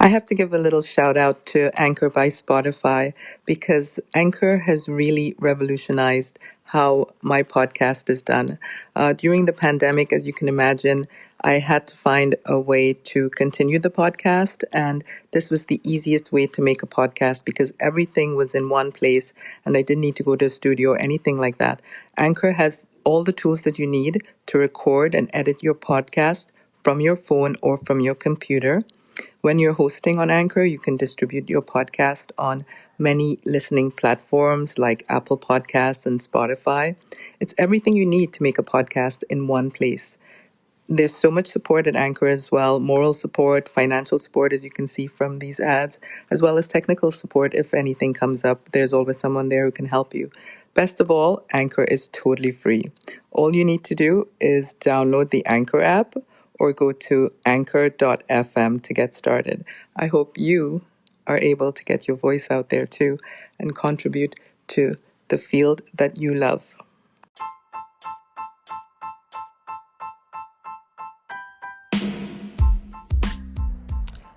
I have to give a little shout out to Anchor by Spotify because Anchor has really revolutionized how my podcast is done. During the pandemic, as you can imagine, I had to find a way to continue the podcast, and this was the easiest way to make a podcast because everything was in one place and I didn't need to go to a studio or anything like that. Anchor has all the tools that you need to record and edit your podcast from your phone or from your computer. When you're hosting on Anchor, you can distribute your podcast on many listening platforms like Apple Podcasts and Spotify. It's everything you need to make a podcast in one place. There's so much support at Anchor as well, moral support, financial support, as you can see from these ads, as well as technical support. If anything comes up, there's always someone there who can help you. Best of all, Anchor is totally free. All you need to do is download the Anchor app or go to anchor.fm to get started. I hope you are able to get your voice out there too and contribute to the field that you love.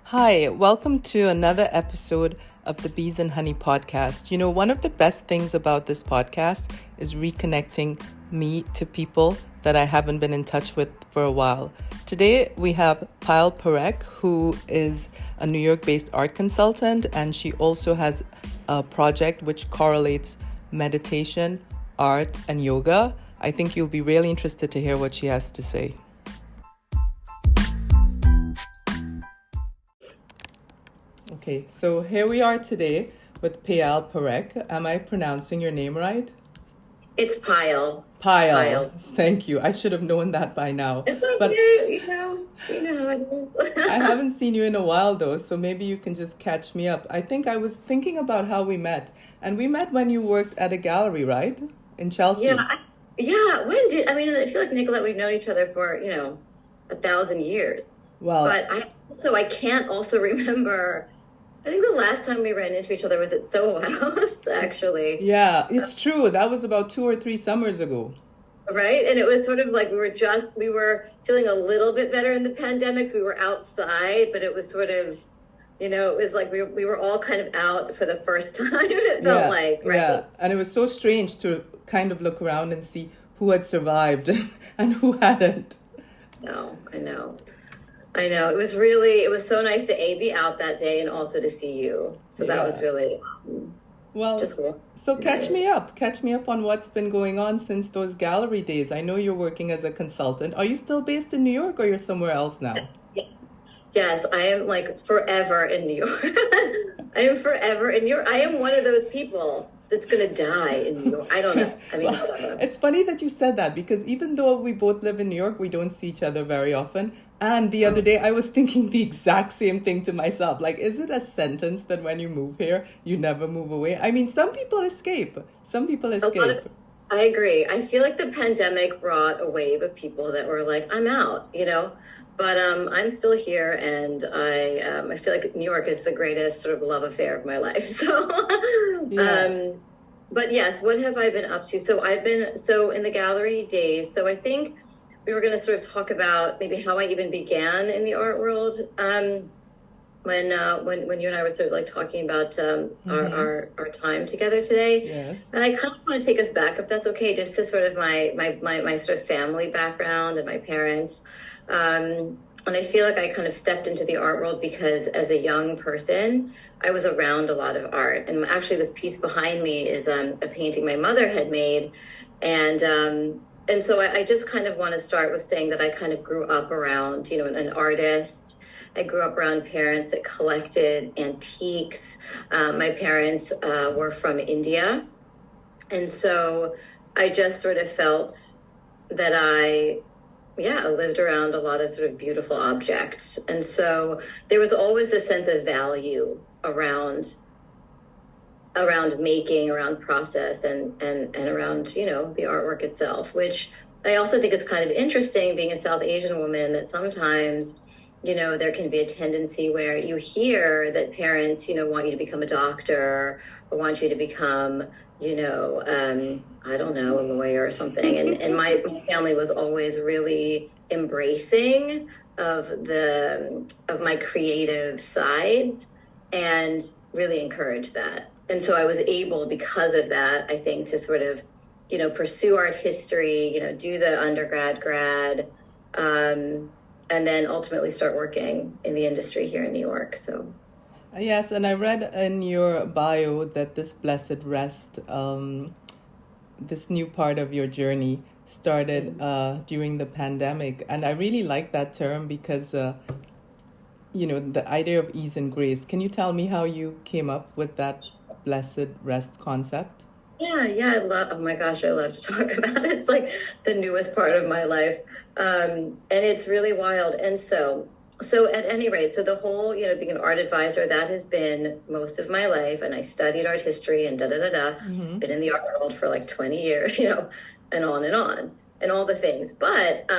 Hi, welcome to another episode of the Bees and Honey podcast. You know, one of the best things about this podcast is reconnecting me to people that I haven't been in touch with for a while. Today we have Payal Parekh, who is a New York-based art consultant, and she also has a project which correlates meditation, art, and yoga. I think you'll be really interested to hear what she has to say. Okay, so here we are today with Payal Parekh. Am I pronouncing your name right? It's Payal. Payal. Thank you. I should have known that by now. It's okay, but you know how it is. I haven't seen you in a while though, so maybe you can just catch me up. I think I was thinking about how we met, and we met when you worked at a gallery, right? In Chelsea. Yeah. When did, I feel like Nicolette, we've known each other for, 1,000 years. Well, but I can't also remember. I think the last time we ran into each other was at Soho House, actually. Yeah, it's true. That was about 2 or 3 summers ago. Right? And it was sort of like we were feeling a little bit better in the pandemic, so we were outside, but it was sort of, it was like we were all kind of out for the first time, it felt like, right? Yeah, and it was so strange to kind of look around and see who had survived and who hadn't. No, I know. It was so nice to be out that day and also to see you. So that was really so catch me up on what's been going on since those gallery days. I know you're working as a consultant. Are you still based in New York or you're somewhere else now? Yes, I am like forever in New York. I am forever in New York. I am one of those people that's going to die in New York. I don't know. It's funny that you said that because even though we both live in New York, we don't see each other very often. And the other day, I was thinking the exact same thing to myself. Like, is it a sentence that when you move here, you never move away? I mean, some people escape. I agree. I feel like the pandemic brought a wave of people that were like, I'm out, But I'm still here, and I feel like New York is the greatest sort of love affair of my life. So, but yes, what have I been up to? So I've been in the gallery days. So I think we were going to sort of talk about maybe how I even began in the art world. When you and I were sort of like talking about our time together today. Yes. And I kind of want to take us back, if that's okay, just to sort of my sort of family background and my parents. And I feel like I kind of stepped into the art world because as a young person, I was around a lot of art. And actually this piece behind me is a painting my mother had made. And so I just kind of want to start with saying that I kind of grew up around, an artist. I grew up around parents that collected antiques. My parents were from India. And so I just sort of felt that I lived around a lot of sort of beautiful objects. And so there was always a sense of value around making, around process, and around, the artwork itself, which I also think is kind of interesting being a South Asian woman, that sometimes, there can be a tendency where you hear that parents, want you to become a doctor or want you to become, I don't know, a lawyer or something. And my family was always really embracing of my creative sides and really encourage that. And so I was able, because of that, I think, to sort of, pursue art history, do the undergrad, grad, and then ultimately start working in the industry here in New York. So. Yes, and I read in your bio that this blessed rest, this new part of your journey started during the pandemic. And I really like that term because, the idea of ease and grace. Can you tell me how you came up with that blessed rest concept? Yeah, oh my gosh, I love to talk about it. It's like the newest part of my life. And it's really wild. And so at any rate, so the whole, being an art advisor, that has been most of my life. And I studied art history and been in the art world for like 20 years, and on and all the things. But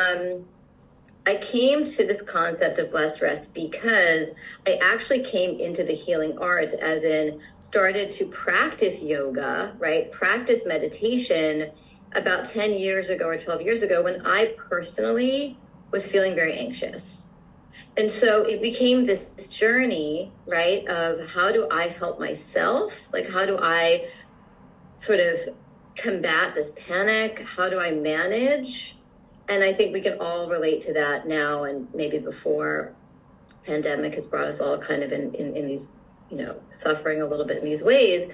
I came to this concept of blessed rest because I actually came into the healing arts, as in started to practice yoga, right? Practice meditation about 10 years ago or 12 years ago, when I personally was feeling very anxious. And so it became this journey, right, of how do I help myself? Like, how do I sort of combat this panic? How do I manage? And I think we can all relate to that now, and maybe before. Pandemic has brought us all kind of in these, suffering a little bit in these ways.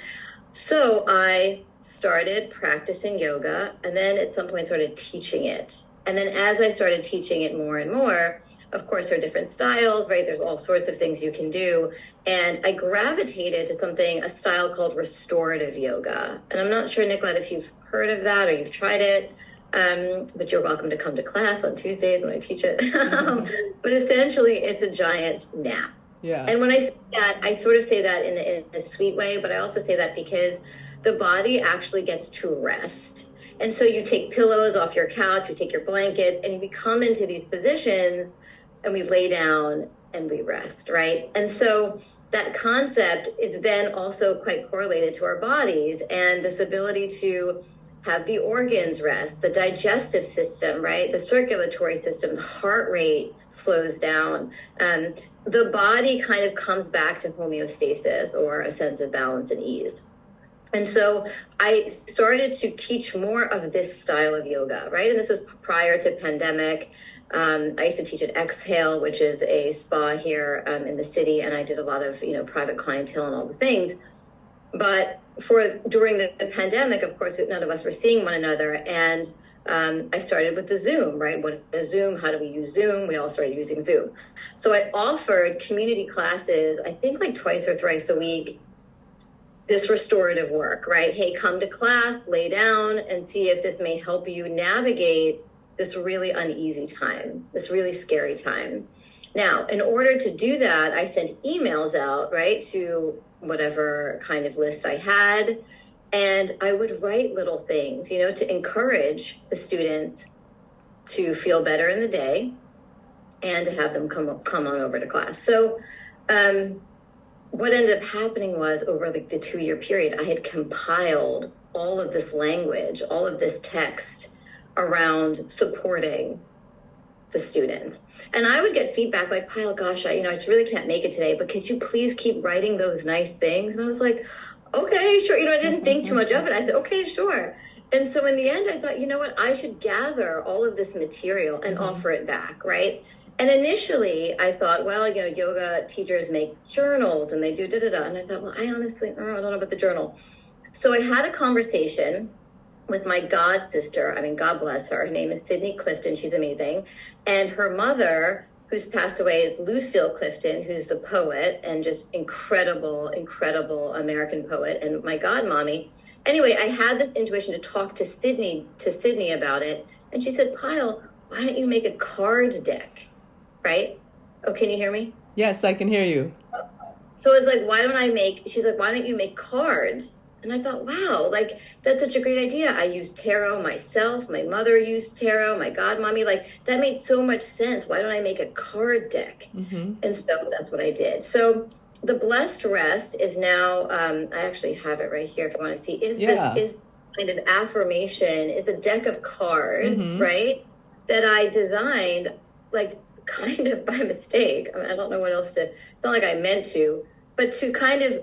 So I started practicing yoga, and then at some point started teaching it. And then as I started teaching it more and more, of course, there are different styles, right? There's all sorts of things you can do. And I gravitated to a style called restorative yoga. And I'm not sure, Nicolette, if you've heard of that or you've tried it. But you're welcome to come to class on Tuesdays when I teach it. But essentially, it's a giant nap. Yeah. And when I say that, I sort of say that in a sweet way, but I also say that because the body actually gets to rest. And so you take pillows off your couch, you take your blanket, and we come into these positions and we lay down and we rest, right? And so that concept is then also quite correlated to our bodies and this ability to have the organs rest, the digestive system, right? The circulatory system, the heart rate slows down. The body kind of comes back to homeostasis, or a sense of balance and ease. And so I started to teach more of this style of yoga, right? And this is prior to pandemic. I used to teach at Exhale, which is a spa here in the city. And I did a lot of, private clientele and all the things. But during the pandemic, of course, none of us were seeing one another. And I started with the Zoom, right? What is Zoom? How do we use Zoom? We all started using Zoom. So I offered community classes, I think like twice or thrice a week, this restorative work, right? Hey, come to class, lay down, and see if this may help you navigate this really uneasy time, this really scary time. Now, in order to do that, I sent emails out, right, to whatever kind of list I had. And I would write little things, to encourage the students to feel better in the day and to have them come on over to class. So what ended up happening was, over the 2-year period, I had compiled all of this language, all of this text around supporting the students. And I would get feedback like, Payal, gosh, I just really can't make it today, but could you please keep writing those nice things? And I was like, okay, sure. I didn't think too much of it. I said, okay, sure. And so in the end, I thought, what, I should gather all of this material and offer it back, right? And initially I thought, well, yoga teachers make journals and they do da-da-da. And I thought, well, I honestly, I don't know about the journal. So I had a conversation with my god sister. I mean, God bless her. Her name is Sydney Clifton. She's amazing. And her mother, who's passed away, is Lucille Clifton, who's the poet and just incredible, incredible American poet, and my godmommy. Anyway, I had this intuition to talk to Sydney about it. And she said, Payal, why don't you make a card deck? Right? Oh, can you hear me? Yes, I can hear you. So it's like, she's like, why don't you make cards? And I thought, wow, like, that's such a great idea. I use tarot myself. My mother used tarot, my godmommy. Like, that made so much sense. Why don't I make a card deck? Mm-hmm. And so that's what I did. So the Blessed Rest is now, I actually have it right here if you want to see, this is kind of affirmation, is a deck of cards, right? that I designed, like, kind of by mistake. I mean, I don't know what else to, it's not like I meant to, but to kind of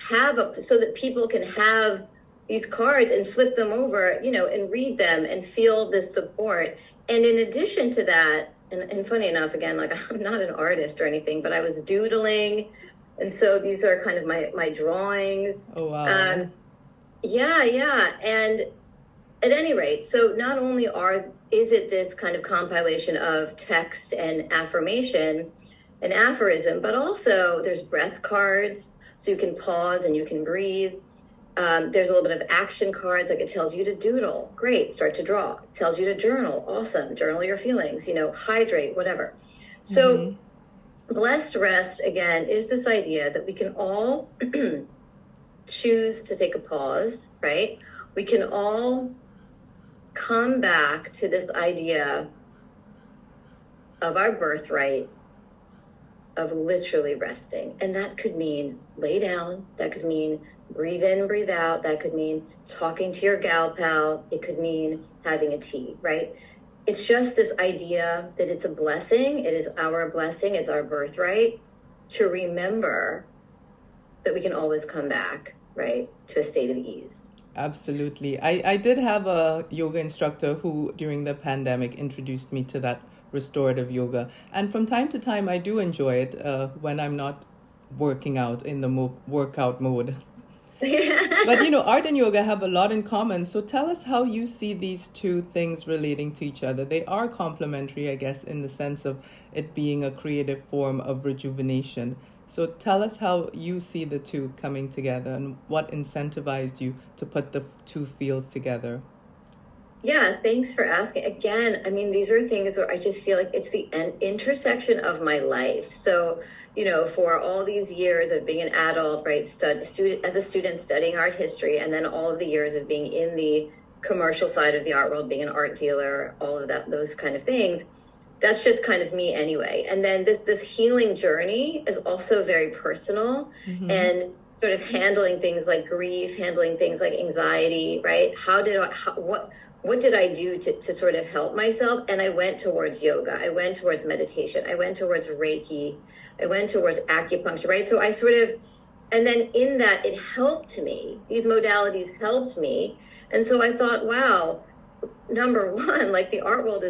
have so that people can have these cards and flip them over, and read them and feel this support. And in addition to that, and funny enough, again, like, I'm not an artist or anything, but I was doodling. And so these are kind of my drawings. Oh, wow. Yeah. And at any rate, so not only is it this kind of compilation of text and affirmation and aphorism, but also there's breath cards, so you can pause and you can breathe. There's a little bit of action cards, like it tells you to doodle. Great, start to draw. It tells you to journal. Awesome, journal your feelings, hydrate, whatever. So blessed rest, again, is this idea that we can all choose to take a pause, right? We can all come back to this idea of our birthright of literally resting. And that could mean lay down. That could mean breathe in, breathe out. That could mean talking to your gal pal. It could mean having a tea, right? It's just this idea that it's a blessing. It is our blessing. It's our birthright to remember that we can always come back, right, to a state of ease. Absolutely. I did have a yoga instructor who, during the pandemic, introduced me to that restorative yoga. And from time to time, I do enjoy it when I'm not working out in the workout mode. But, art and yoga have a lot in common. So tell us how you see these two things relating to each other. They are complementary, I guess, in the sense of it being a creative form of rejuvenation. So tell us how you see the two coming together and what incentivized you to put the two fields together. Yeah, thanks for asking. Again, I mean, these are things where I just feel like it's the intersection of my life. So, for all these years of being an adult, right, as a student studying art history, and then all of the years of being in the commercial side of the art world, being an art dealer, all of that, those kind of things, that's just kind of me anyway. And then this healing journey is also very personal, and sort of handling things like grief, handling things like anxiety, right? What did I do to sort of help myself? And I went towards yoga. I went towards meditation. I went towards Reiki. I went towards acupuncture, right? So I and then in that, it helped me. These modalities helped me. And so I thought, wow, number one, like, the art world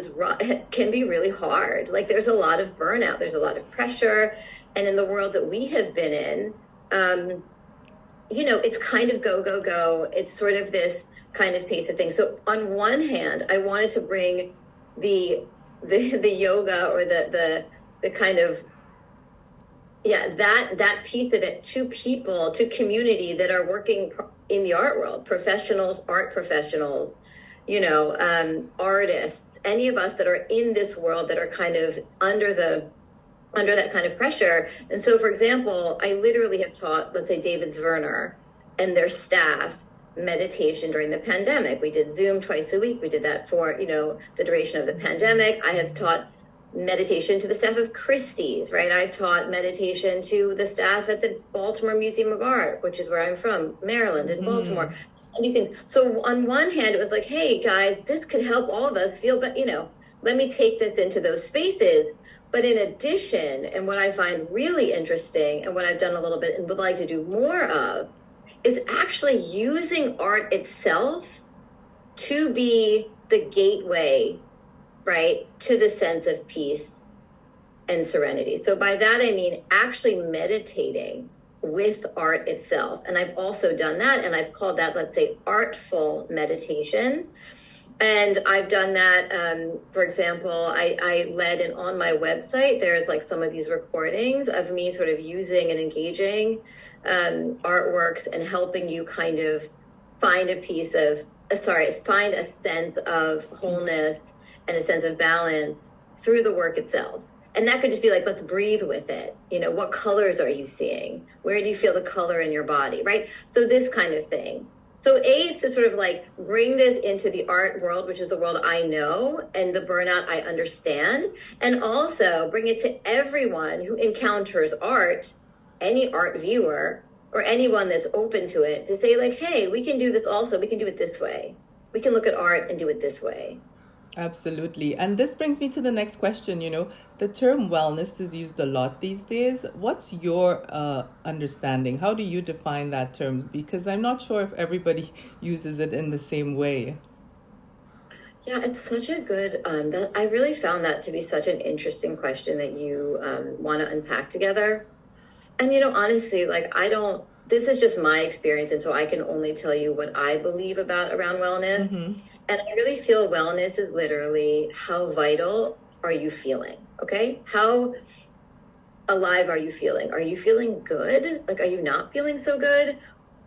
can be really hard. Like, there's a lot of burnout. There's a lot of pressure. And in the world that we have been in, it's kind of go, go, go. It's sort of this kind of pace of things. So on one hand, I wanted to bring the yoga, or the kind of, that piece of it to people, to community that are working in the art world, professionals, art professionals, artists, any of us that are in this world that are kind of under that kind of pressure. And so, for example, I literally have taught, let's say, David Zwerner and their staff meditation during the pandemic. We did Zoom twice a week. We did that for, the duration of the pandemic. I have taught meditation to the staff of Christie's, right? I've taught meditation to the staff at the Baltimore Museum of Art, which is where I'm from, Maryland and Baltimore. And these things. So on one hand, it was like, hey, guys, this could help all of us feel, but, let me take this into those spaces. But in addition, and what I find really interesting, and what I've done a little bit and would like to do more of, is actually using art itself to be the gateway, right, to the sense of peace and serenity. So by that, I mean actually meditating with art itself. And I've also done that, and I've called that, let's say, artful meditation. And I've done that, for example, I led, and on my website, there's like some of these recordings of me sort of using and engaging artworks and helping you kind of find find a sense of wholeness and a sense of balance through the work itself. And that could just be like, let's breathe with it. What colors are you seeing? Where do you feel the color in your body, right? So this kind of thing. So it's to sort of like bring this into the art world, which is the world I know, and the burnout I understand, and also bring it to everyone who encounters art, any art viewer, or anyone that's open to it, to say like, hey, we can do this also. We can do it this way. We can look at art and do it this way. Absolutely. And this brings me to the next question. The term wellness is used a lot these days. What's your understanding? How do you define that term? Because I'm not sure if everybody uses it in the same way. Yeah, it's such a good, that I really found that to be such an interesting question that you want to unpack together. And, honestly, like, this is just my experience. And so I can only tell you what I believe about around wellness. Mm-hmm. And I really feel wellness is literally how vital are you feeling? Okay. How alive are you feeling? Are you feeling good? Like, are you not feeling so good?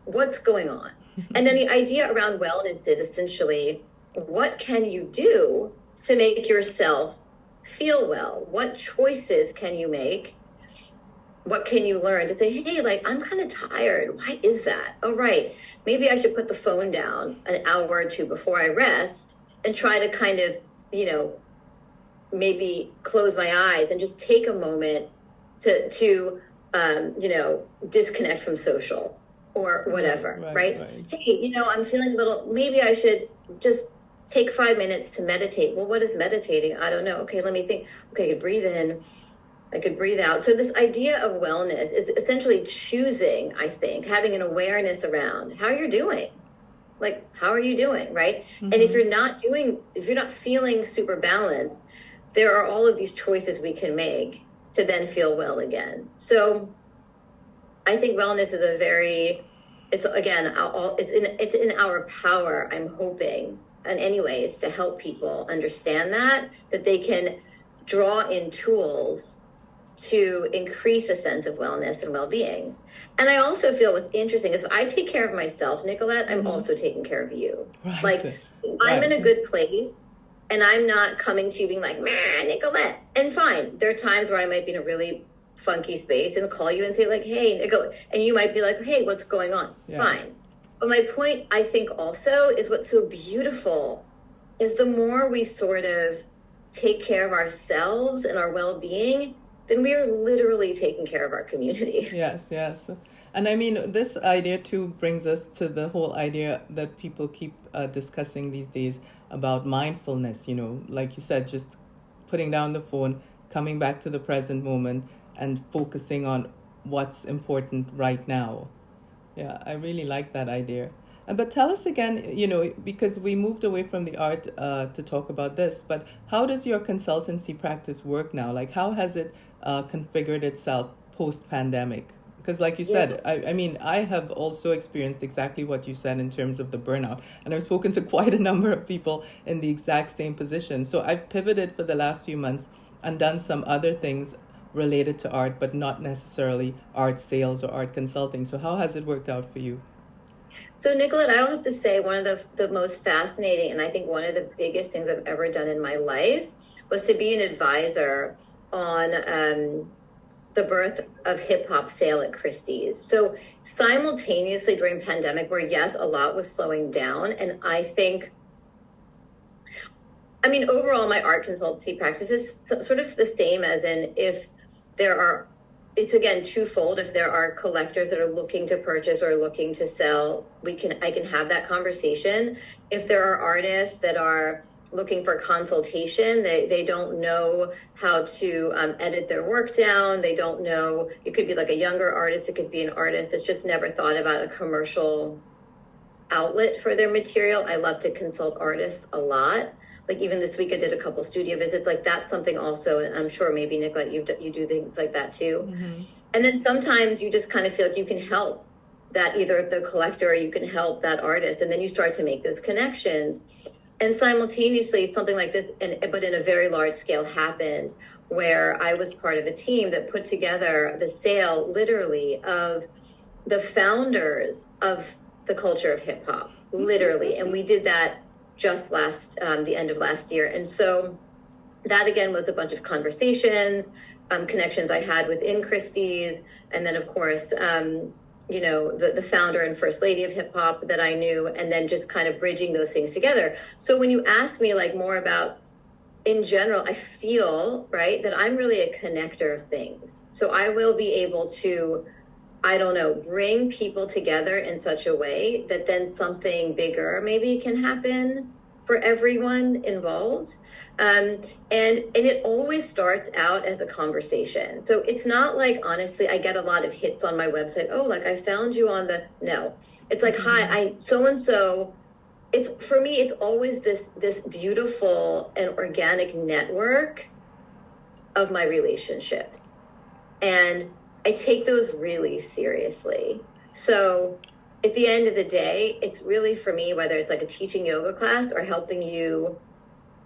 What's going on? And then the idea around wellness is essentially, what can you do to make yourself feel well? What choices can you make? What can you learn to say, hey, like, I'm kind of tired. Why is that? Oh, right. Maybe I should put the phone down an hour or two before I rest and try to kind of, maybe close my eyes and just take a moment to disconnect from social or whatever, right? Hey, I'm feeling a little, maybe I should just take 5 minutes to meditate. Well, what is meditating? I don't know. Okay, let me think. Okay, I could breathe in, I could breathe out. So this idea of wellness is essentially choosing, I think, having an awareness around how you're doing. Like, how are you doing, right? Mm-hmm. And if you're not feeling super balanced, there are all of these choices we can make to then feel well again. So I think wellness is it's in our power, I'm hoping, in any ways, to help people understand that they can draw in tools to increase a sense of wellness and well-being. And I also feel what's interesting is if I take care of myself, Nicolette, I'm also taking care of you. Right. Like, I'm in a good place and I'm not coming to you being like, man, Nicolette. And fine, there are times where I might be in a really funky space and call you and say like, hey, Nicolette. And you might be like, hey, what's going on? Yeah. Fine. But my point, I think also, is what's so beautiful is the more we sort of take care of ourselves and our well-being, then we are literally taking care of our community. Yes, yes. And I mean, this idea too brings us to the whole idea that people keep discussing these days about mindfulness, like you said, just putting down the phone, coming back to the present moment and focusing on what's important right now. Yeah, I really like that idea. But tell us again, because we moved away from the art to talk about this, but how does your consultancy practice work now? Like, how has it configured itself post-pandemic? Because like you said, I mean, I have also experienced exactly what you said in terms of the burnout. And I've spoken to quite a number of people in the exact same position. So I've pivoted for the last few months and done some other things related to art, but not necessarily art sales or art consulting. So how has it worked out for you? So, Nicolette, I'll have to say one of the most fascinating, and I think one of the biggest things I've ever done in my life was to be an advisor on the birth of hip hop sale at Christie's. So simultaneously during pandemic, where yes, a lot was slowing down. And overall, my art consultancy practice is sort of the same as in if there are, it's again twofold. If there are collectors that are looking to purchase or looking to sell, I can have that conversation. If there are artists that are looking for consultation, they don't know how to edit their work down. They don't know, it could be like a younger artist, it could be an artist that's just never thought about a commercial outlet for their material. I love to consult artists a lot. Like even this week I did a couple studio visits. Like that's something also, and I'm sure maybe Nicolette, you do things like that too. Mm-hmm. And then sometimes you just kind of feel like you can help that either the collector or you can help that artist. And then you start to make those connections. And simultaneously, something like this, but in a very large scale, happened where I was part of a team that put together the sale, literally, of the founders of the culture of hip hop, literally. And we did that just the end of last year. And so that, again, was a bunch of conversations, connections I had within Christie's. And then, of course, the founder and first lady of hip hop that I knew, and then just kind of bridging those things together. So when you ask me like more about in general, I feel, right, that I'm really a connector of things. So I will be able to, bring people together in such a way that then something bigger maybe can happen for everyone involved. And it always starts out as a conversation. So it's not like, honestly, I get a lot of hits on my website. Oh, like I found you on the, no, it's like, hi, I so-and-so. It's, for me, it's always this beautiful and organic network of my relationships. And I take those really seriously. So at the end of the day, it's really, for me, whether it's like a teaching yoga class or helping you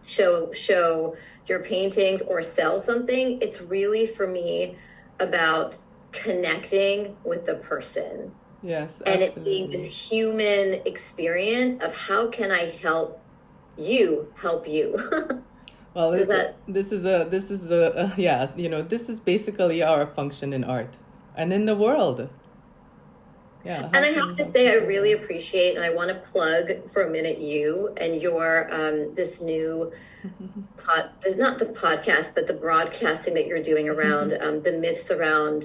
show your paintings or sell something, it's really, for me, about connecting with the person. Yes, and absolutely. it being this human experience of how can I help you help you. Well, Is that, this is a yeah, this is basically our function in art and in the world. Yeah, how and I can have we to help say, I each really other? appreciate, and I want to plug for a minute you and your this new there's not the podcast, but the broadcasting that you're doing around the myths around,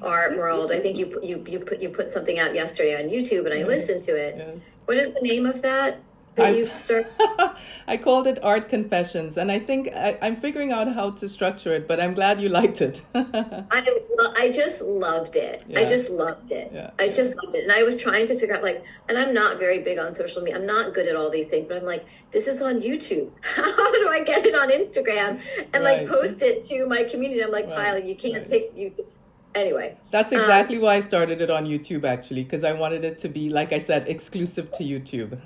art world. I think you put something out yesterday on YouTube, and I Yes, listened to it. yes. What is the name of that I you've started? I called it Art Confessions, and I think I'm figuring out how to structure it, but I'm glad you liked it. I just loved it. I Yeah, just loved it. yeah, I yeah. just loved it. And I was trying to figure out, like, and I'm not very big on social media. I'm not good at all these things, but I'm like, this is on YouTube. How do I get it on Instagram and like Right, post it to my community? I'm like, right, Payal, you can't right. take you. Anyway, That's exactly why I started it on YouTube, actually, because I wanted it to be, like I said, exclusive to YouTube.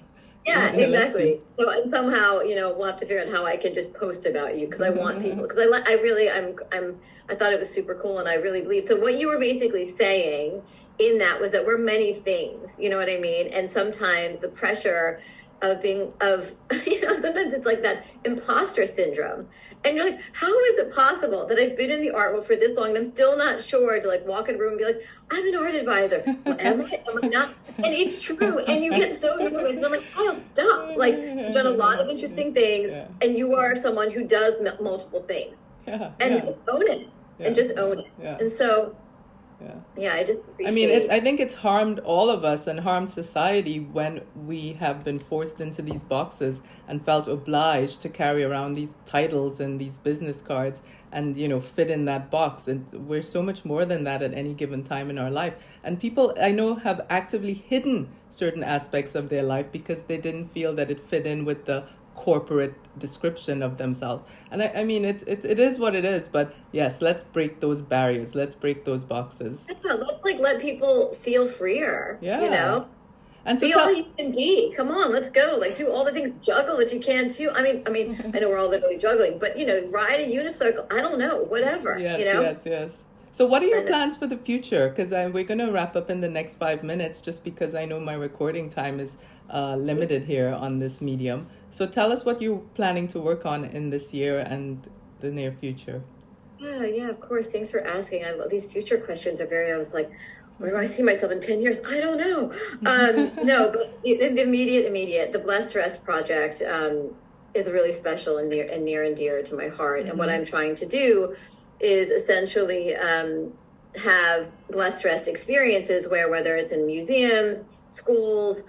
yeah, Let's see. exactly. So, and somehow, we'll have to figure out how I can just post about you, because I want people, because I really, I thought it was super cool, and I really believe. So what you were basically saying in that was that we're many things, you know what I mean? And sometimes the pressure of being, sometimes it's like that imposter syndrome. And you're like, how is it possible that I've been in the art world for this long and I'm still not sure to like walk in a room and be like, I'm an art advisor. Well, am I? Am I not? And it's true. And you get so nervous. And I'm like, oh, stop. Like, you've done a lot of interesting things, Yeah, and you are someone who does multiple things. yeah, And yeah, just own it. yeah, And just own it. yeah, And so, yeah. yeah, I just I mean, appreciate. I think it's harmed all of us and harmed society when we have been forced into these boxes and felt obliged to carry around these titles and these business cards and, fit in that box. And we're so much more than that at any given time in our life. And people I know have actively hidden certain aspects of their life because they didn't feel that it fit in with the corporate description of themselves. And I mean, it is what it is, but yes, let's break those barriers. Let's break those boxes. Yeah, let's like let people feel freer, Yeah. And so be all you can be. Come on, let's go. Like, do all the things, juggle if you can too. I mean, I know we're all literally juggling, but ride a unicycle. I don't know, whatever. yes, yes. So what are I your know. plans for the future? Because we're going to wrap up in the next 5 minutes just because I know my recording time is limited here on this medium. So tell us what you're planning to work on in this year and the near future. Yeah, of course. Thanks for asking. I love these future questions. I was like, where do I see myself in 10 years? I don't know. No, but in the immediate, the Blessed Rest project is really special and near and dear to my heart. And what I'm trying to do is essentially have Blessed Rest experiences where, whether it's in museums, schools,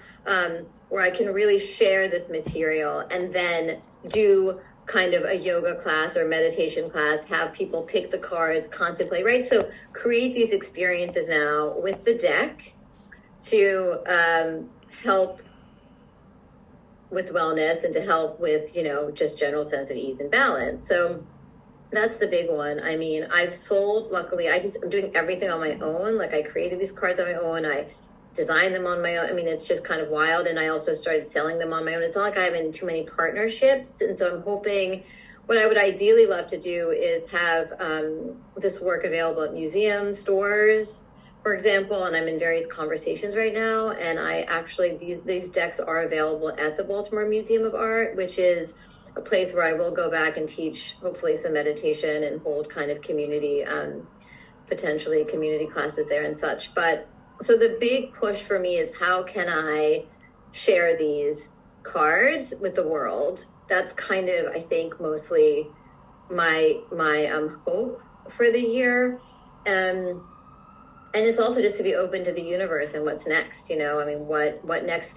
where I can really share this material and then do kind of a yoga class or meditation class, have people pick the cards, contemplate, right? So create these experiences now with the deck to help with wellness and to help with, just general sense of ease and balance. So that's the big one. I mean, I've sold, luckily, I'm doing everything on my own. Like, I created these cards on my own. I designed them on my own. I mean, it's just kind of wild. And I also started selling them on my own. It's not like I have in too many partnerships. And so I'm hoping, what I would ideally love to do is have this work available at museums, stores, for example. And I'm in various conversations right now. And I actually, these decks are available at the Baltimore Museum of Art, which is a place where I will go back and teach, hopefully, some meditation and hold kind of community, potentially community classes there and such. But so the big push for me is, how can I share these cards with the world? That's kind of, I think, mostly my hope for the year. And it's also just to be open to the universe and what's next, I mean, what next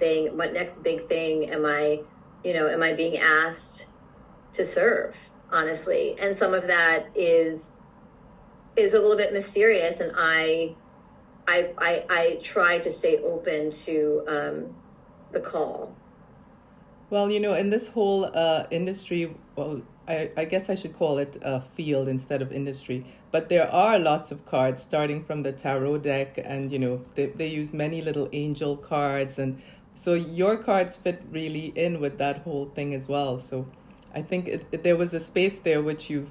big thing am I am I being asked to serve, honestly? And some of that is a little bit mysterious, and I try to stay open to the call. Well, in this whole industry, well, I guess I should call it a field instead of industry, but there are lots of cards starting from the tarot deck, and they use many little angel cards, and so your cards fit really in with that whole thing as well. So I think there was a space there which you've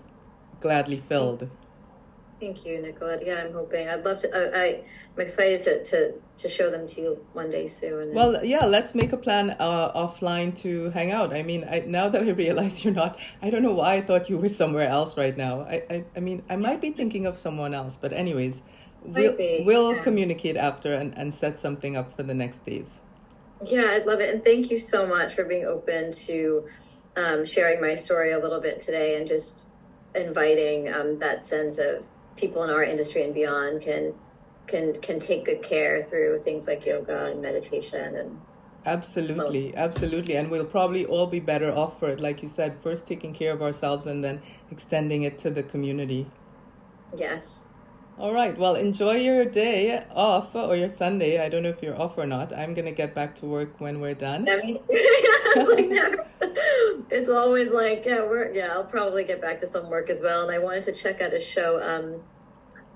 gladly filled. Thank you, Nicolette. Yeah, I'm hoping. I'd love to. I'm excited to show them to you one day soon. Well, yeah, let's make a plan offline to hang out. I mean, now that I realize you're not, I don't know why I thought you were somewhere else right now. I mean, I might be thinking of someone else, but anyways, we'll Yeah. communicate after and set something up for the next days. Yeah, I'd love it. And thank you so much for being open to sharing my story a little bit today, and just inviting that sense of people in our industry and beyond can take good care through things like yoga and meditation. And Absolutely, absolutely. And we'll probably all be better off for it. Like you said, first taking care of ourselves and then extending it to the community. yes. All right. Well, enjoy your day off or your Sunday. I don't know if you're off or not. I'm going to get back to work when we're done. I mean, it's like it's always like, I'll probably get back to some work as well. And I wanted to check out a show,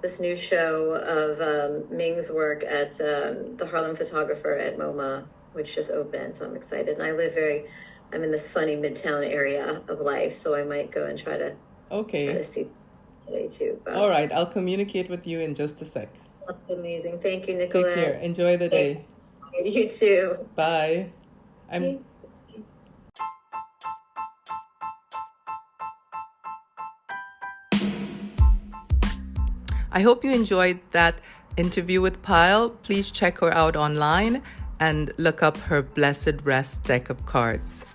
this new show of Ming's work at the Harlem Photographer at MoMA, which just opened. So I'm excited. And I'm in this funny Midtown area of life, so I might go and try to see today too. But all right, I'll communicate with you in just a sec. That's amazing. Thank you, Nicolette. Take care. Enjoy the day. You too. Bye. I hope you enjoyed that interview with Payal. Please check her out online and look up her Blessed Rest deck of cards.